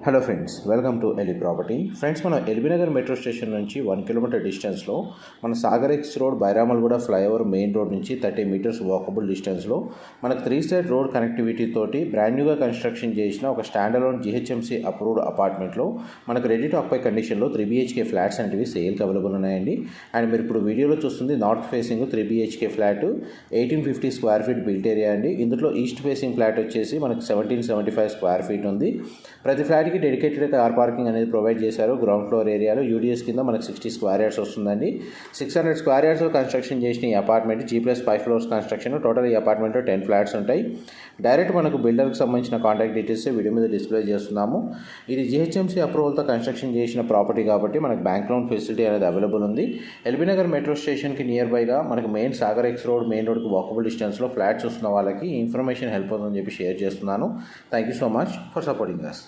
Hello friends, welcome to ఎలి property. Friends, మనం LB Nagar metro station నుంచి 1 కిలోమీటర్ డిస్టెన్స్లో మన Sagar X road, Bairamalguda flyover main road నుంచి 30 మీటర్స్ వాకబుల్ డిస్టెన్స్లో మనకు 3 సైడ్ రోడ్ కనెక్టివిటీ తోటి బ్రాండ్ న్యూగా కన్స్ట్రక్షన్ చేసిన ఒక స్టాండ్ అలోన్ జిహెచ్ఎంసీ అప్రూవ్డ్ అపార్ట్మెంట్లో మనకు రెడీ టు ఆక్యుపై కండిషన్లో 3 BHK ఫ్లాట్స్ అనేవి సేల్కి అవైలబుల్ ఉన్నాయండి. అండ్ మీరు ఇప్పుడు వీడియోలో చూస్తుంది north facing 3 BHK flat, 1850 square feet built area అండి. ఇందులో ఈస్ట్ ఫేసింగ్ ఫ్లాట్ వచ్చేసి మనకు 1775 స్క్వేర్ ఫీట్ ఉంది. ప్రతి ఫ్లాట్కి డెడికేటెడ్ కార్ పార్కింగ్ అనేది ప్రొవైడ్ చేశారు. గ్రౌండ్ ఫ్లోర్ ఏరియాలో యూడిఎస్ కింద మనకు 60 స్క్వేర్ యార్డ్స్ వస్తుందండి. 600 స్క్వేర్ యార్డ్స్లో కన్స్ట్రక్షన్ చేసిన ఈ apartment G+5 floors construction. Total ఈ అపార్ట్మెంట్లో 10 ఫ్లాట్స్ ఉంటాయి. డైరెక్ట్ మనకు బిల్డర్కి సంబంధించిన కాంటాక్ట్ డీటెయిల్స్ వీడియో మీద డిస్ప్లే చేస్తున్నాము. ఇది జిహెచ్ఎంసీ అప్రూవల్తో కన్స్ట్రక్షన్ చేసిన ప్రాపర్టీ కాబట్టి మనకు బ్యాంక్ లోన్ ఫెసిలిటీ అనేది అవైలబుల్ ఉంది. ఎల్బీనగర్ మెట్రో స్టేషన్కి నియర్ బైగా మనకు main Sagar X road main రోడ్కి వాకబుల్ డిస్టెన్స్లో ఫ్లాట్స్ వస్తున్న వాళ్ళకి ఇన్ఫర్మేషన్ హెల్ప్ అవుతుందని చెప్పి షేర్ చేస్తున్నాను. Thank you so much for supporting us.